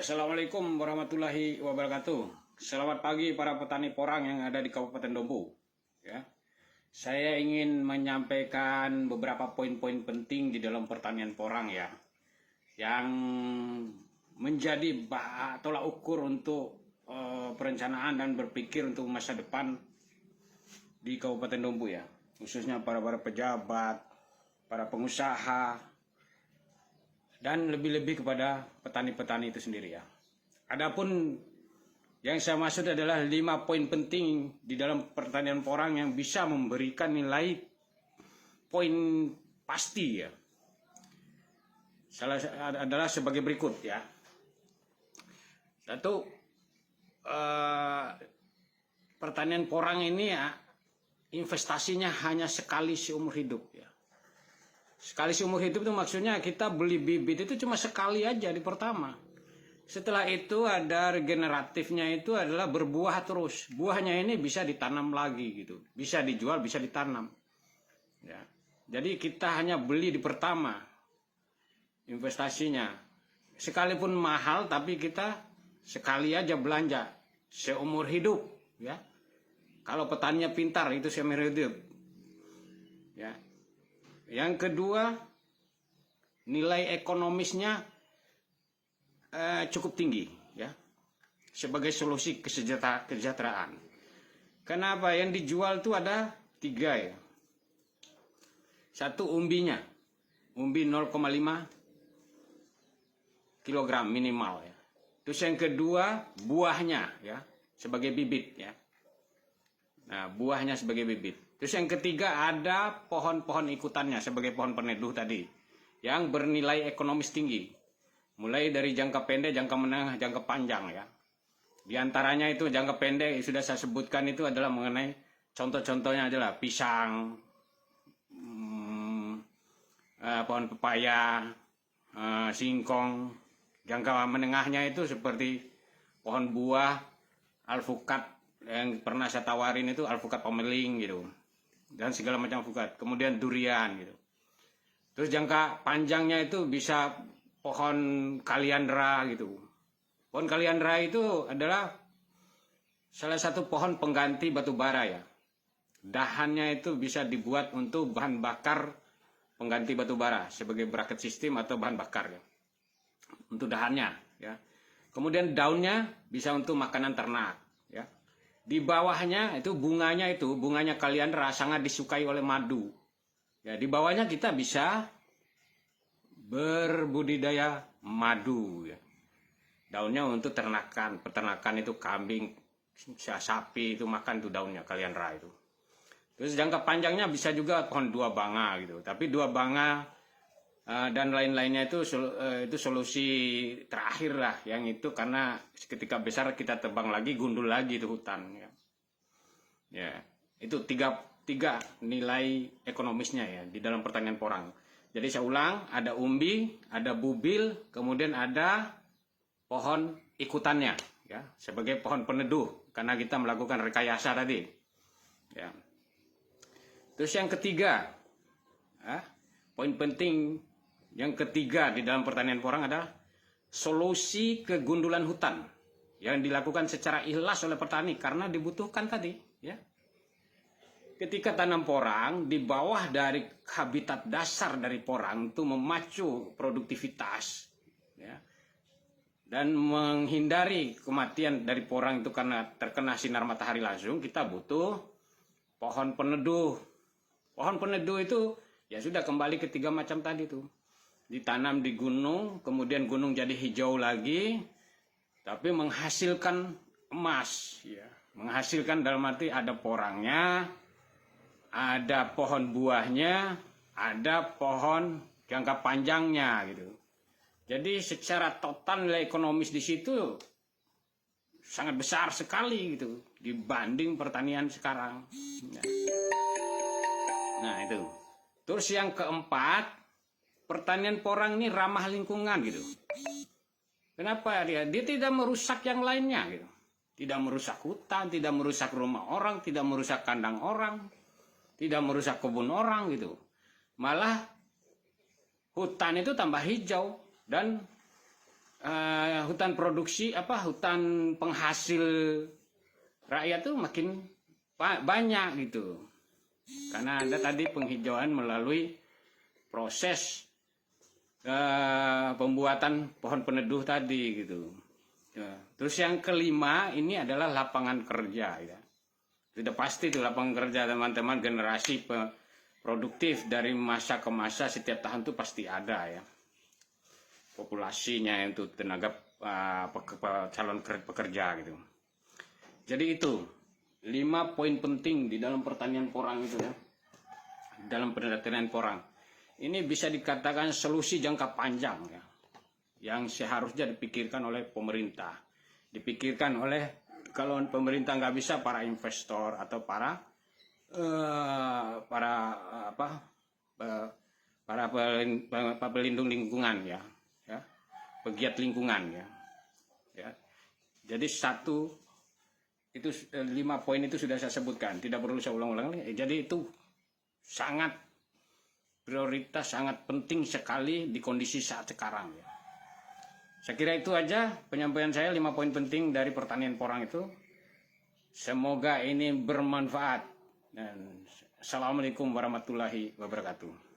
Assalamualaikum warahmatullahi wabarakatuh. Selamat pagi para petani porang yang ada di Kabupaten Dompu. Ya, saya ingin menyampaikan beberapa poin-poin penting di dalam pertanian porang ya, yang menjadi tolak ukur untuk perencanaan dan berpikir untuk masa depan di Kabupaten Dompu ya, khususnya para pejabat, para pengusaha, dan lebih-lebih kepada petani-petani itu sendiri ya. Adapun yang saya maksud adalah 5 poin penting di dalam pertanian porang yang bisa memberikan nilai poin pasti ya. Salah adalah sebagai berikut ya. Satu, pertanian porang ini ya, investasinya hanya sekali seumur hidup ya. Sekali seumur hidup itu maksudnya kita beli bibit itu cuma sekali aja di pertama. Setelah itu ada regeneratifnya, itu adalah berbuah terus. Buahnya ini bisa ditanam lagi gitu. Bisa dijual, bisa ditanam. Ya. Jadi kita hanya beli di pertama investasinya. Sekalipun mahal tapi kita sekali aja belanja seumur hidup ya. Kalau petaninya pintar itu seumur hidup. Ya. Yang kedua, nilai ekonomisnya cukup tinggi ya, sebagai solusi kesejahteraan. Kenapa? Yang dijual itu ada 3 ya. Satu, umbinya, umbi 0,5 kg minimal ya. Terus yang kedua, buahnya ya, sebagai bibit ya. Nah, buahnya sebagai bibit. Terus yang ketiga ada pohon-pohon ikutannya sebagai pohon peneduh tadi yang bernilai ekonomis tinggi. Mulai dari jangka pendek, jangka menengah, jangka panjang ya. Di antaranya itu jangka pendek sudah saya sebutkan itu adalah mengenai contoh-contohnya adalah pisang, pohon pepaya, singkong. Jangka menengahnya itu seperti pohon buah, alpukat yang pernah saya tawarin itu alpukat pomeling gitu. Dan segala macam alpukat, kemudian durian gitu. Terus jangka panjangnya itu bisa pohon kaliandra gitu. Pohon kaliandra itu adalah salah satu pohon pengganti batu bara ya. Dahannya itu bisa dibuat untuk bahan bakar pengganti batu bara sebagai bracket system atau bahan bakar ya. Untuk dahannya ya. Kemudian daunnya bisa untuk makanan ternak ya. Di bawahnya itu bunganya kaliandra sangat disukai oleh madu. Ya, di bawahnya kita bisa berbudidaya madu ya. Daunnya untuk peternakan itu kambing, sapi itu makan tuh daunnya kaliandra itu. Terus jangka panjangnya bisa juga pohon dua banga gitu. Tapi dua banga dan lain-lainnya itu solusi terakhir lah yang itu, karena ketika besar kita tebang lagi, gundul lagi itu hutan ya. Ya, itu tiga nilai ekonomisnya ya di dalam pertanian porang. Jadi saya ulang, ada umbi, ada bubil, kemudian ada pohon ikutannya ya, sebagai pohon peneduh karena kita melakukan rekayasa tadi. Ya. Terus yang ketiga, poin penting yang ketiga di dalam pertanian porang adalah solusi kegundulan hutan yang dilakukan secara ikhlas oleh petani karena dibutuhkan tadi ya. Ketika tanam porang di bawah dari habitat dasar dari porang itu memacu produktivitas ya, dan menghindari kematian dari porang itu karena terkena sinar matahari langsung, kita butuh pohon peneduh. Pohon peneduh itu ya sudah kembali ke 3 macam tadi tuh. Ditanam di gunung, kemudian gunung jadi hijau lagi, tapi menghasilkan emas ya. Menghasilkan dalam arti ada porangnya, ada pohon buahnya, ada pohon jangka panjangnya gitu. Jadi secara total nilai ekonomis di situ sangat besar sekali gitu dibanding pertanian sekarang. Nah itu. Terus yang keempat, pertanian porang ini ramah lingkungan gitu. Kenapa dia? Dia tidak merusak yang lainnya gitu. Tidak merusak hutan, tidak merusak rumah orang, tidak merusak kandang orang, tidak merusak kebun orang gitu. Malah hutan itu tambah hijau dan hutan produksi hutan penghasil rakyat tuh makin banyak gitu. Karena ada tadi penghijauan melalui proses pembuatan pohon peneduh tadi gitu. Ya. Terus yang kelima ini adalah lapangan kerja ya. Sudah pasti itu lapangan kerja teman-teman, generasi produktif dari masa ke masa setiap tahun itu pasti ada ya. Populasinya itu tenaga calon pekerja gitu. Jadi itu 5 poin penting di dalam pertanian porang itu ya. Dalam pertanian porang. Ini bisa dikatakan solusi jangka panjang ya, yang seharusnya dipikirkan oleh pemerintah, dipikirkan oleh, kalau pemerintah nggak bisa, para investor atau para pelindung lingkungan ya, pegiat lingkungan ya. Jadi 5 poin itu sudah saya sebutkan, tidak perlu saya ulang-ulang. Jadi itu sangat prioritas, sangat penting sekali di kondisi saat sekarang ya. Saya kira itu aja penyampaian saya, 5 poin penting dari pertanian porang itu. Semoga ini bermanfaat. Dan Assalamualaikum warahmatullahi wabarakatuh.